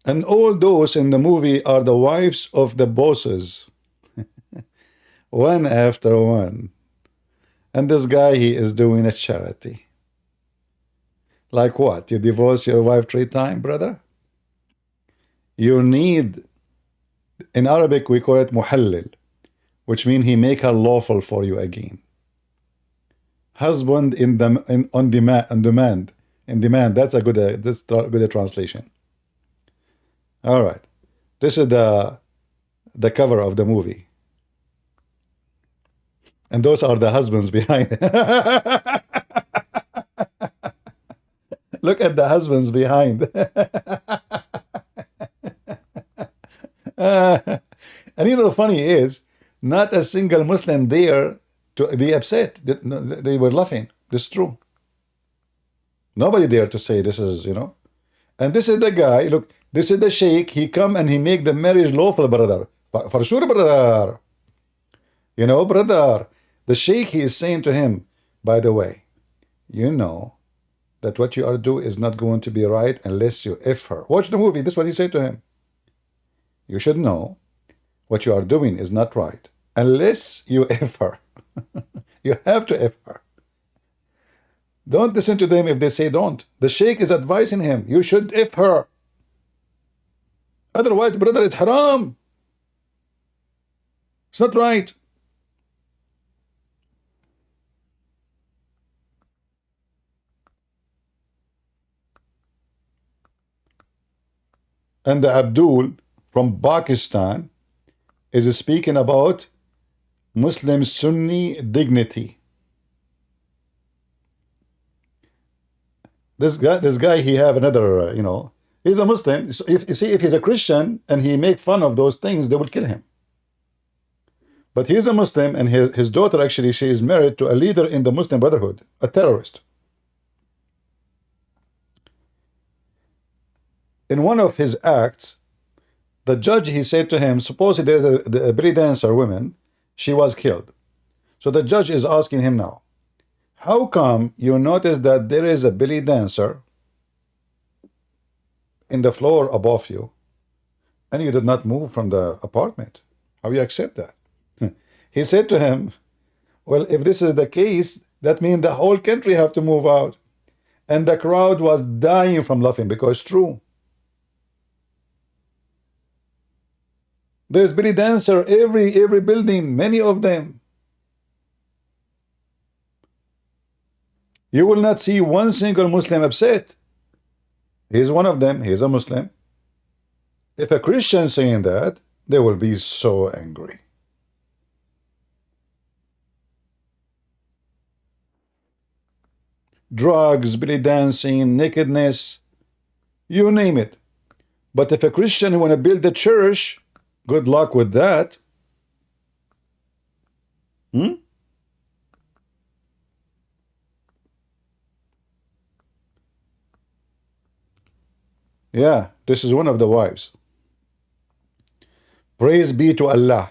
And all those in the movie are the wives of the bosses. One after one. And this guy, he is doing a charity. Like what? You divorce your wife 3 times, brother? You need, in Arabic we call it muhallil, which means he make her lawful for you again. Husband on demand. That's a good translation. All right. This is the cover of the movie. And those are the husbands behind. Look at the husbands behind. And the funny is, not a single Muslim there to be upset. They were laughing. This is true. Nobody there to say this is, And this is the guy, look, this is the sheikh. He come and he make the marriage lawful, brother. For sure, brother. Brother. The sheikh, he is saying to him, by the way, you know that what you are doing is not going to be right unless you F her. Watch the movie. This is what he said to him. You should know what you are doing is not right unless you F her. You have to F her. Don't listen to them if they say don't. The sheikh is advising him, you should F her. Otherwise, brother, it's haram. It's not right. And the Abdul from Pakistan is speaking about Muslim Sunni dignity. This guy, he have another, he's a Muslim. So if he's a Christian and he make fun of those things, they will kill him. But he's a Muslim, and his daughter, actually, she is married to a leader in the Muslim Brotherhood, a terrorist. In one of his acts, the judge, he said to him, suppose there's a belly dancer woman, she was killed. So the judge is asking him now, how come you notice that there is a belly dancer in the floor above you, and you did not move from the apartment? How you accept that? He said to him, well, if this is the case, that means the whole country have to move out. And the crowd was dying from laughing because it's true. There's belly dancer every building, many of them. You will not see one single Muslim upset. He's one of them. He's a Muslim. If a Christian saying that, they will be so angry. Drugs, belly dancing, nakedness, you name it. But if a Christian want to build a church, good luck with that. Yeah, this is one of the wives. Praise be to Allah.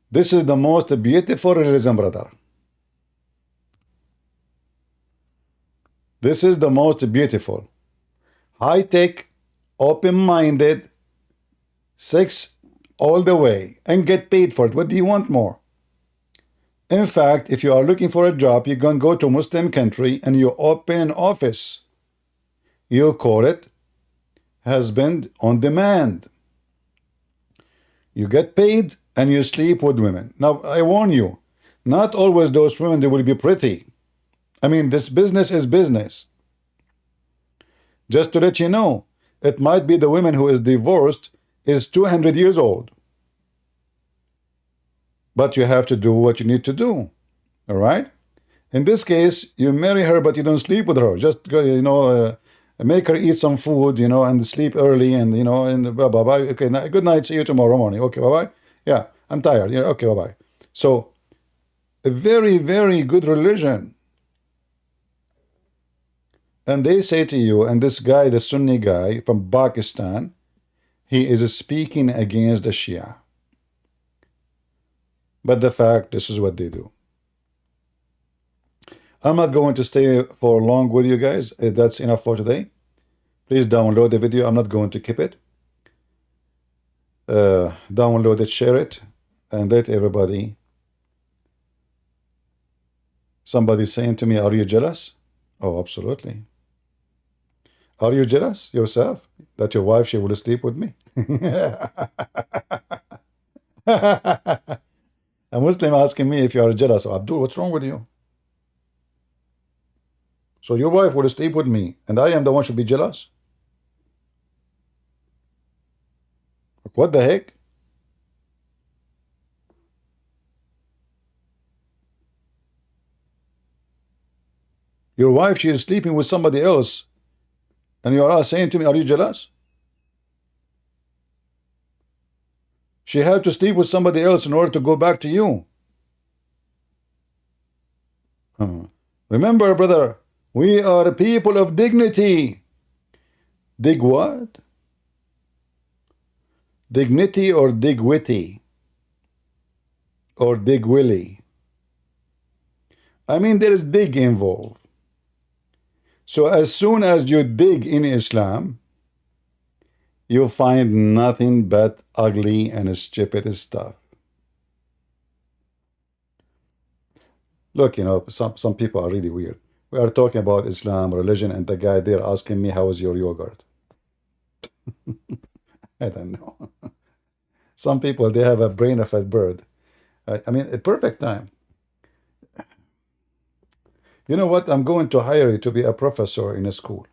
This is the most beautiful religion, brother. This is the most beautiful, high-tech, open-minded, sex all the way, and get paid for it. What do you want more? In fact, if you are looking for a job, you can go to a Muslim country and you open an office. You call it husband on demand. You get paid and you sleep with women. Now, I warn you, not always those women, they will be pretty. I mean, this business is business. Just to let you know, it might be the woman who is divorced is 200 years old. But you have to do what you need to do. All right? In this case, you marry her, but you don't sleep with her. Just go, make her eat some food, and sleep early, and and bye bye. Okay, good night. See you tomorrow morning. Okay, bye bye. Yeah, I'm tired. Yeah, okay, bye bye. So, a very, very good religion. And they say to you, and this guy, the Sunni guy from Pakistan, he is speaking against the Shia. But the fact, this is what they do. I'm not going to stay for long with you guys. That's enough for today. Please download the video. I'm not going to keep it. Download it, share it, and let everybody. Somebody's saying to me, are you jealous? Oh, absolutely. Are you jealous yourself that your wife, she will sleep with me? A Muslim asking me if you are jealous. Oh, Abdul, what's wrong with you? So your wife will sleep with me, and I am the one should be jealous? What the heck? Your wife, she is sleeping with somebody else, and you are saying to me, are you jealous? She had to sleep with somebody else in order to go back to you. Remember, brother, we are people of dignity. Dig what? Dignity or dig witty? Or dig willy? I mean, there is dig involved. So as soon as you dig in Islam, you find nothing but ugly and stupid stuff. Look, some people are really weird. We are talking about Islam, religion, and the guy there asking me, how is your yogurt? I don't know. Some people, they have a brain of a bird. I mean, a perfect time. You know what? I'm going to hire you to be a professor in a school.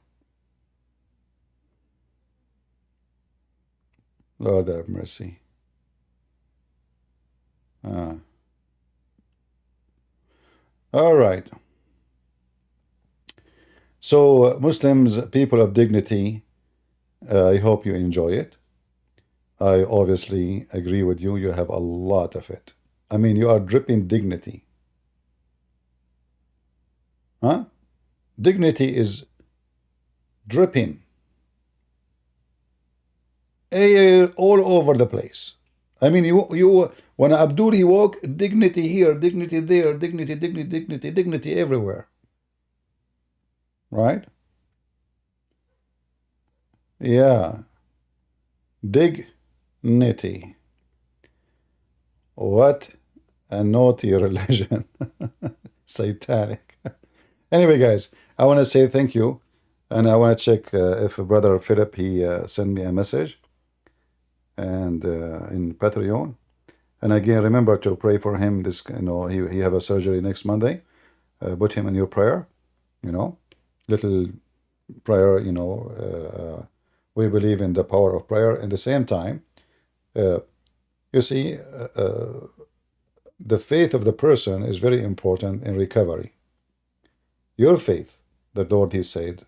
Lord have mercy. All right. So, Muslims, people of dignity, I hope you enjoy it. I obviously agree with you. You have a lot of it. I mean, you are dripping dignity. Huh? Dignity is dripping all over the place. I mean, you when Abdul he walk, dignity here, dignity there, dignity everywhere. Right? Yeah. Dignity. What a naughty religion. Satanic. Anyway, guys, I want to say thank you. And I want to check if Brother Philip, he sent me a message. And in Patreon. And again, remember to pray for him. This, he have a surgery next Monday. Put him in your prayer. Little prayer. We believe in the power of prayer. At the same time, you see, the faith of the person is very important in recovery. Your faith, the Lord, he said,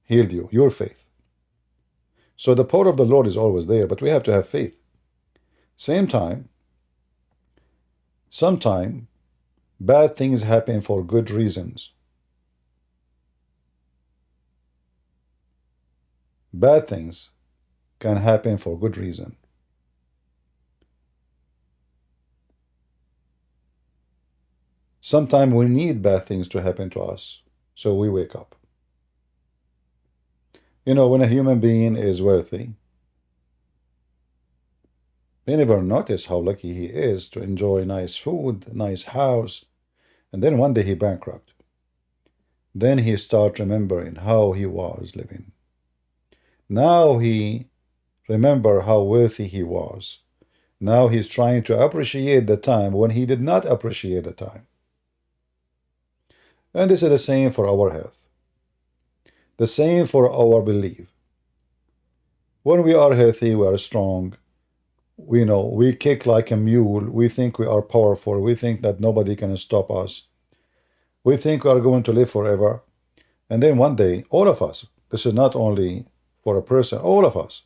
healed you. Your faith. So the power of the Lord is always there, but we have to have faith. Same time, sometimes bad things happen for good reasons. Bad things can happen for good reason. Sometimes we need bad things to happen to us, so we wake up. You know, when a human being is wealthy, he never notice how lucky he is to enjoy nice food, nice house, and then one day he bankrupt. Then he start remembering how he was living. Now he remember how wealthy he was. Now he's trying to appreciate the time when he did not appreciate the time. And this is the same for our health. The same for our belief. When we are healthy, we are strong. We know we kick like a mule. We think we are powerful. We think that nobody can stop us. We think we are going to live forever. And then one day, all of us, this is not only for a person, all of us,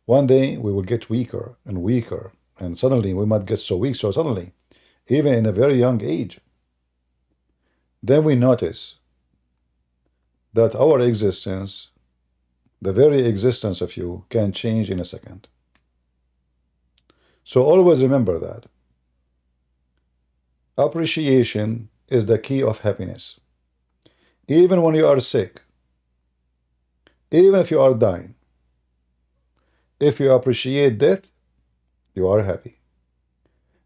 one day we will get weaker and weaker. And suddenly we might get so weak, so suddenly, even in a very young age, then we notice that our existence, the very existence of you, can change in a second. So always remember that. Appreciation is the key of happiness. Even when you are sick, even if you are dying, if you appreciate death, you are happy.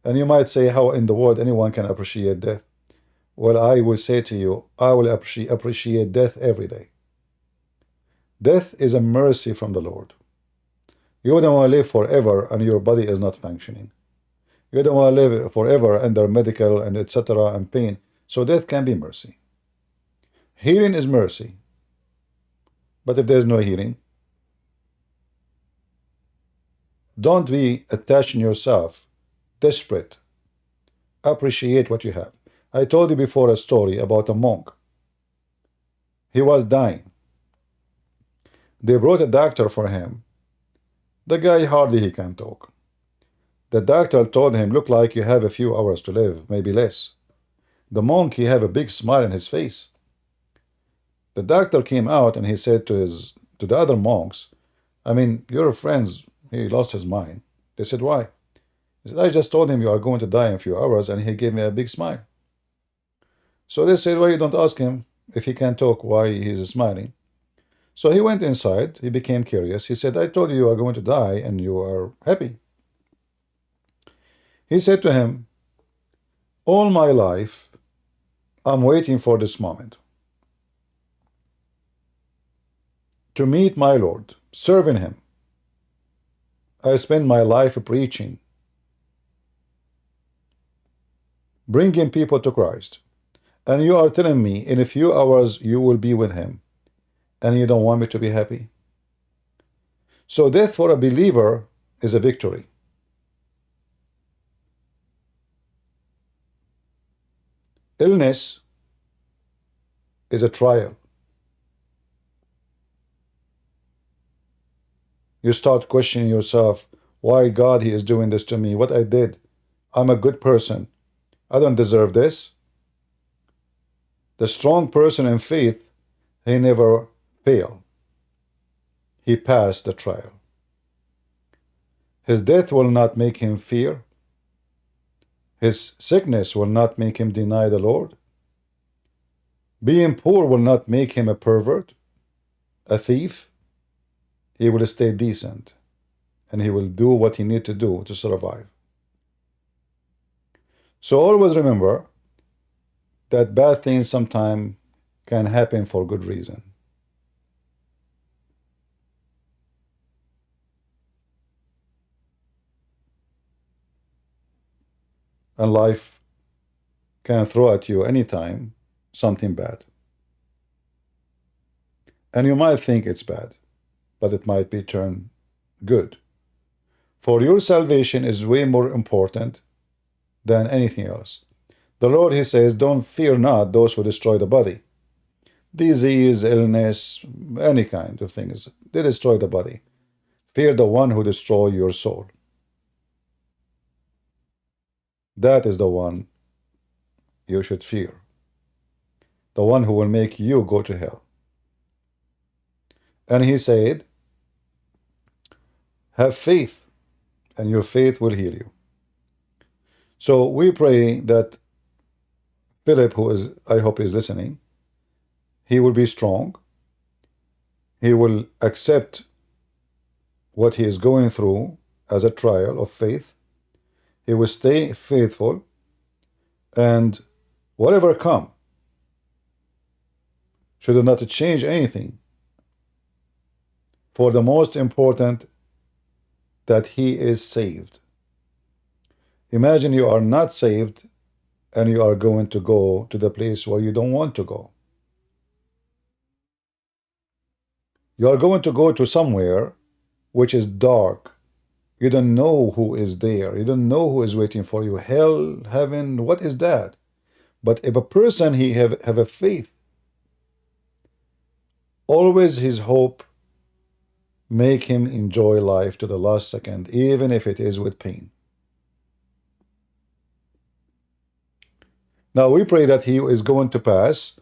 And you might say, how in the world anyone can appreciate death? Well, I will say to you, I will appreciate death every day. Death is a mercy from the Lord. You don't want to live forever and your body is not functioning. You don't want to live forever under medical and etc. and pain. So death can be mercy. Healing is mercy. But if there's no healing, don't be attaching yourself, desperate. Appreciate what you have. I told you before a story about a monk. He was dying. They brought a doctor for him. The guy hardly he can talk. The doctor told him, look like you have a few hours to live, maybe less. The monk, he have a big smile on his face. The doctor came out and he said to the other monks, I mean, your friends, he lost his mind. They said, why? He said, I just told him you are going to die in a few hours, and he gave me a big smile. So they said, well, you don't ask him if he can talk, why he's smiling. So he went inside, he became curious. He said, I told you you are going to die and you are happy. He said to him, all my life, I'm waiting for this moment to meet my Lord, serving him. I spend my life preaching, bringing people to Christ. And you are telling me in a few hours you will be with him, and you don't want me to be happy? So death for a believer is a victory. Illness is a trial. You start questioning yourself, why God he is doing this to me, what I did. I'm a good person. I don't deserve this. The strong person in faith, he never failed. He passed the trial. His death will not make him fear. His sickness will not make him deny the Lord. Being poor will not make him a pervert, a thief. He will stay decent, and he will do what he needs to do to survive. So always remember that bad things sometimes can happen for good reason. And life can throw at you anytime something bad. And you might think it's bad, but it might be turned good. For your salvation is way more important than anything else. The Lord, he says, don't fear not those who destroy the body. Disease, illness, any kind of things, they destroy the body. Fear the one who destroys your soul. That is the one you should fear. The one who will make you go to hell. And he said, have faith, and your faith will heal you. So we pray that Philip, who is, I hope is listening, he will be strong. he will accept what he is going through as a trial of faith. He will stay faithful, and whatever come should not change anything. For the most important, that he is saved. Imagine you are not saved and you are going to go to the place where you don't want to go. You are going to go to somewhere which is dark. You don't know who is there. You don't know who is waiting for you. Hell, heaven, what is that? But if a person he have a faith, always his hope make him enjoy life to the last second, even if it is with pain. Now we pray that he is going to pass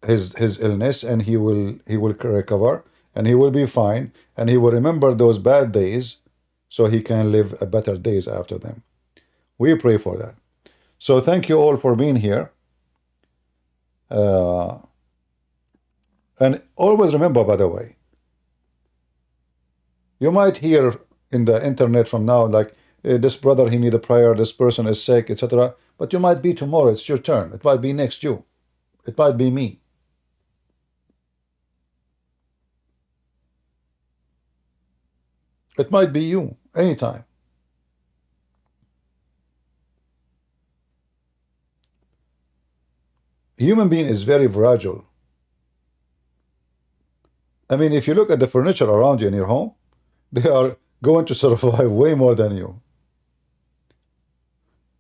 his illness, and he will recover, and he will be fine, and he will remember those bad days so he can live a better days after them. We pray for that. So thank you all for being here. And always remember, by the way, you might hear in the internet from now, like, this brother, he need a prayer, this person is sick, etc. But you might be tomorrow, it's your turn. It might be next you. It might be me. It might be you, anytime. Human being is very fragile. I mean, if you look at the furniture around you in your home, they are going to survive way more than you.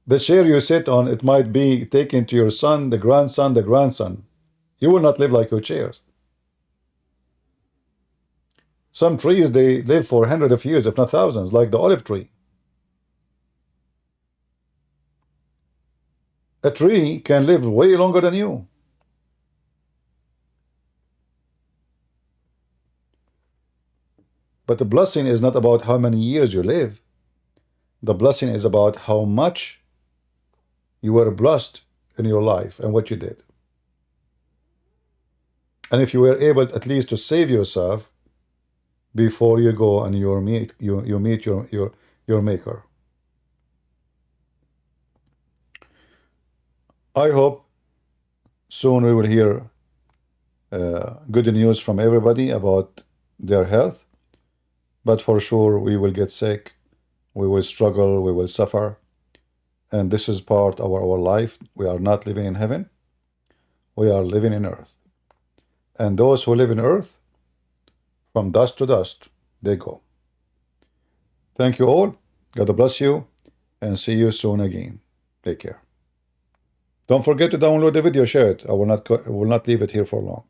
The chair you sit on, it might be taken to your son, the grandson, the grandson. You will not live like your chairs. Some trees, they live for hundreds of years, if not thousands, like the olive tree. A tree can live way longer than you. But the blessing is not about how many years you live. The blessing is about how much you were blessed in your life and what you did. And if you were able at least to save yourself before you go and you meet your maker. I hope soon we will hear good news from everybody about their health. But for sure we will get sick, we will struggle, we will suffer. And this is part of our life. We are not living in heaven. We are living in earth. And those who live in earth, from dust to dust, they go. Thank you all. God bless you. And see you soon again. Take care. Don't forget to download the video, share it. I will not leave it here for long.